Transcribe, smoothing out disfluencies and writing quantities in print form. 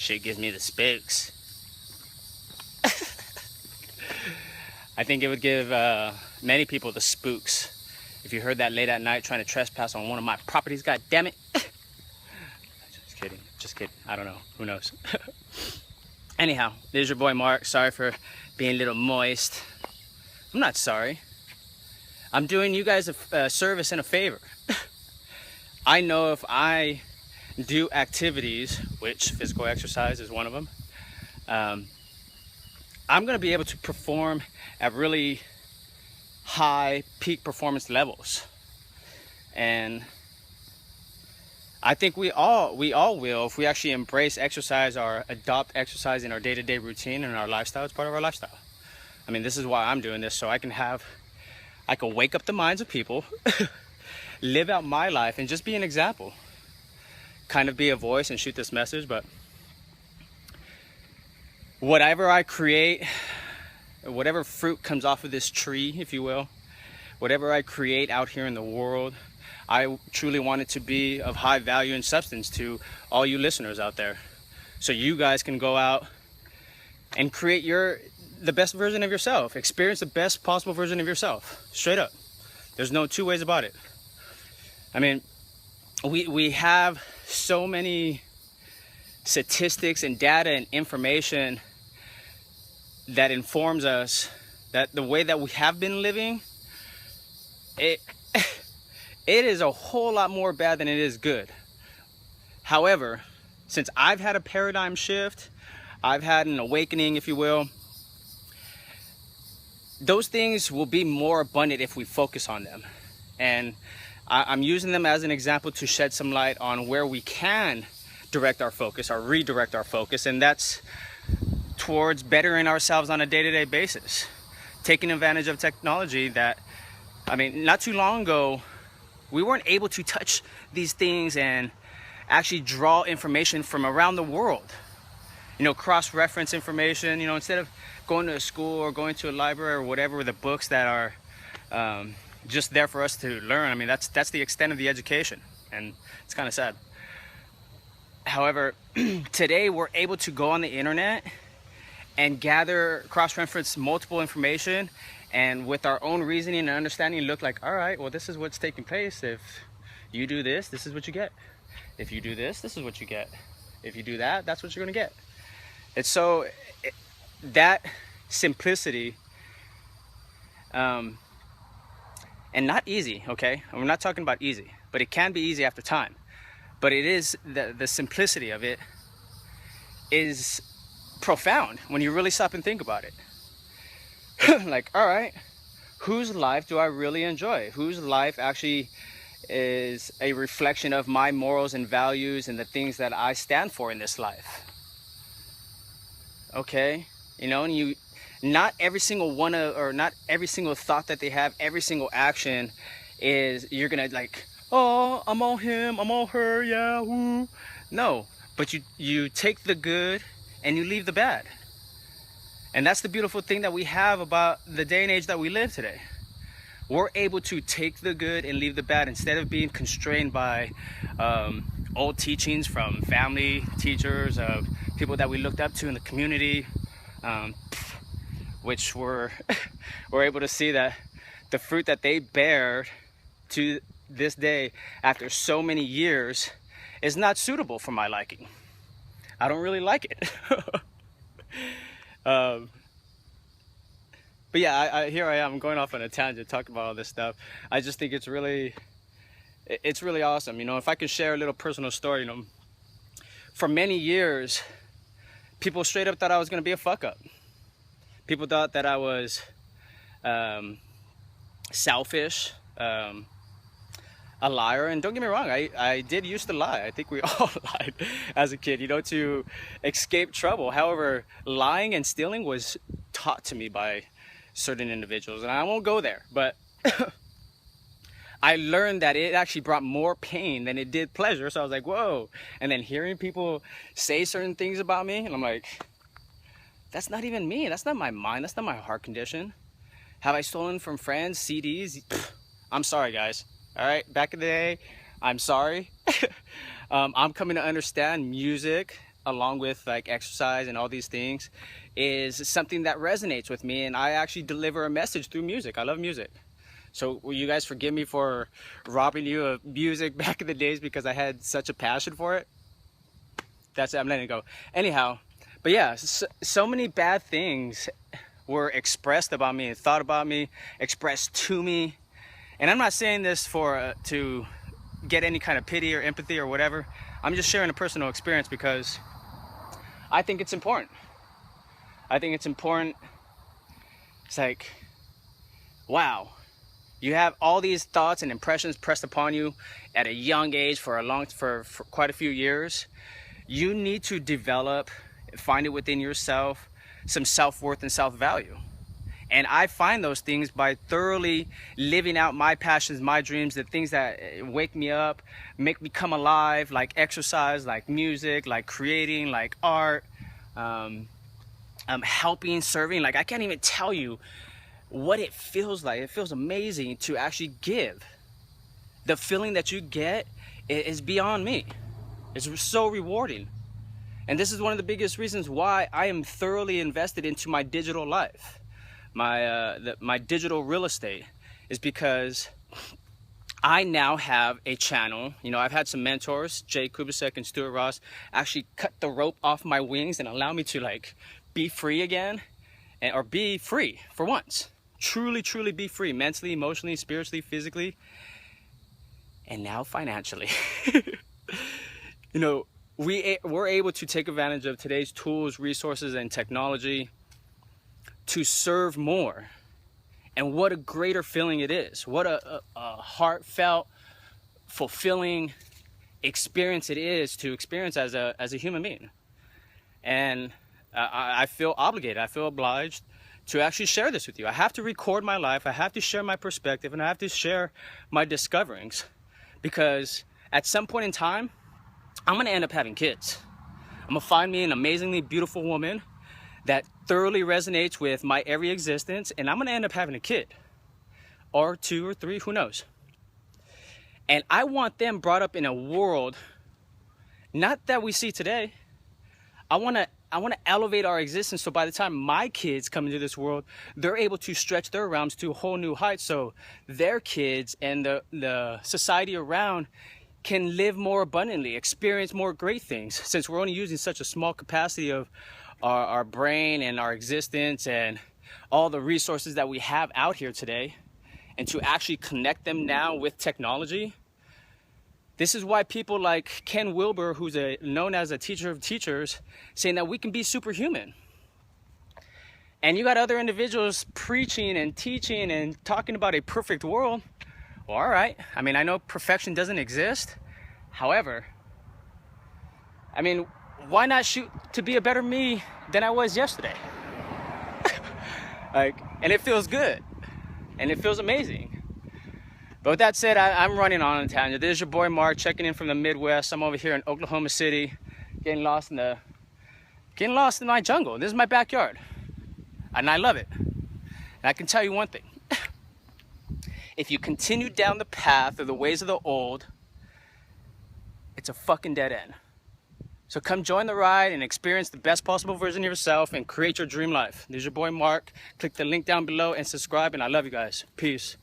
Shit gives me the spooks. I think it would give many people the spooks if you heard that late at night trying to trespass on one of my properties. God damn it. Just kidding. Just kidding. I don't know. Who knows? Anyhow, this is your boy Mark. Sorry for being a little moist. I'm not sorry. I'm doing you guys a service and a favor. I know if I do activities, which physical exercise is one of them, I'm going to be able to perform at really high peak performance levels. And I think we all will if we actually embrace exercise or adopt exercise in our day-to-day routine and our lifestyle. It's part of our lifestyle. I mean, this is why I'm doing this, so I can wake up the minds of people, live out my life, and just be an example. Kind of be a voice and shoot this message, but whatever I create, whatever fruit comes off of this tree, if you will, whatever I create out here in the world, I truly want it to be of high value and substance to all you listeners out there. So you guys can go out and create the best version of yourself. Experience the best possible version of yourself. Straight up. There's no two ways about it. I mean, we have so many statistics and data and information that informs us that the way that we have been living, it is a whole lot more bad than it is good. However, since I've had a paradigm shift, I've had an awakening, if you will, those things will be more abundant if we focus on them. And I'm using them as an example to shed some light on where we can direct our focus or redirect our focus, and that's towards bettering ourselves on a day-to-day basis, taking advantage of technology that, I mean, not too long ago, we weren't able to touch these things and actually draw information from around the world. You know, cross-reference information, you know, instead of going to a school or going to a library or whatever with the books that are just there for us to learn. I mean, that's the extent of the education, and it's kind of sad. However, today we're able to go on the internet and gather, cross-reference multiple information, and with our own reasoning and understanding look like, all right, well, this is what's taking place. If you do this, this is what you get. If you do this, this is what you get. If you do that, that's what you're gonna get. It's so, that simplicity, and not easy, okay? We're not talking about easy, but it can be easy after time. But it is, the simplicity of it is profound when you really stop and think about it. Like, all right, whose life do I really enjoy? Whose life actually is a reflection of my morals and values and the things that I stand for in this life? Okay, you know, and not every single one or not every single thought that they have, every single action is, you're gonna like, oh, I'm all him, I'm all her, yeah, woo. No, but you take the good and you leave the bad. And that's the beautiful thing that we have about the day and age that we live today. We're able to take the good and leave the bad instead of being constrained by old teachings from family, teachers, people that we looked up to in the community, which we're able to see that the fruit that they bear to this day after so many years is not suitable for my liking. I don't really like it. But yeah, here I am going off on a tangent talking about all this stuff. I just think it's really awesome. You know, if I could share a little personal story, you know, for many years, people straight up thought I was going to be a fuck up. People thought that I was selfish, a liar. And don't get me wrong, I did used to lie. I think we all lied as a kid, you know, to escape trouble. However, lying and stealing was taught to me by certain individuals, and I won't go there, but I learned that it actually brought more pain than it did pleasure. So I was like, whoa. And then hearing people say certain things about me, and I'm like, that's not even me. That's not my mind. That's not my heart condition. Have I stolen from friends, CDs? I'm sorry, guys. All right, back in the day, I'm sorry. I'm coming to understand music, along with like exercise and all these things, is something that resonates with me, and I actually deliver a message through music. I love music. So will you guys forgive me for robbing you of music back in the days because I had such a passion for it? That's it, I'm letting it go. Anyhow, but yeah, so many bad things were expressed about me and thought about me, expressed to me. And I'm not saying this for to get any kind of pity or empathy or whatever. I'm just sharing a personal experience because I think it's important. I think it's important. It's like, wow, you have all these thoughts and impressions pressed upon you at a young age for quite a few years. You need to develop, find it within yourself, some self-worth and self-value. And I find those things by thoroughly living out my passions, my dreams, the things that wake me up, make me come alive, like exercise, like music, like creating, like art, helping, serving. Like, I can't even tell you what it feels like. It feels amazing to actually give. The feeling that you get is beyond me. It's so rewarding. And this is one of the biggest reasons why I am thoroughly invested into my digital life. My digital real estate is because I now have a channel. You know, I've had some mentors, Jay Kubasek and Stuart Ross, actually cut the rope off my wings and allow me to like be free again, or be free for once. Truly be free, mentally, emotionally, spiritually, physically, and now financially. You know, we're able to take advantage of today's tools, resources, and technology to serve more. And what a greater feeling it is. What a heartfelt, fulfilling experience it is to experience as a human being. And I feel obligated, I feel obliged to actually share this with you. I have to record my life, I have to share my perspective, and I have to share my discoverings, because at some point in time, I'm gonna end up having kids. I'm gonna find me an amazingly beautiful woman that thoroughly resonates with my every existence, and I'm gonna end up having a kid, or 2 or 3, who knows. And I want them brought up in a world not that we see today. I want to elevate our existence, so by the time my kids come into this world, they're able to stretch their realms to a whole new height, so their kids and the society around can live more abundantly, experience more great things, since we're only using such a small capacity of our brain and our existence and all the resources that we have out here today, and to actually connect them now with technology. This is why people like Ken Wilber, who's known as a teacher of teachers, saying that we can be superhuman. And you got other individuals preaching and teaching and talking about a perfect world. Well, all right. I mean, I know perfection doesn't exist. However, I mean, why not shoot to be a better me than I was yesterday? And it feels good. And it feels amazing. But with that said, I'm running on a tangent. This is your boy Mark, checking in from the Midwest. I'm over here in Oklahoma City, getting lost in my jungle. This is my backyard, and I love it. And I can tell you one thing: if you continue down the path of the ways of the old, it's a fucking dead end. So come join the ride and experience the best possible version of yourself and create your dream life. This is your boy Mark. Click the link down below and subscribe, and I love you guys. Peace.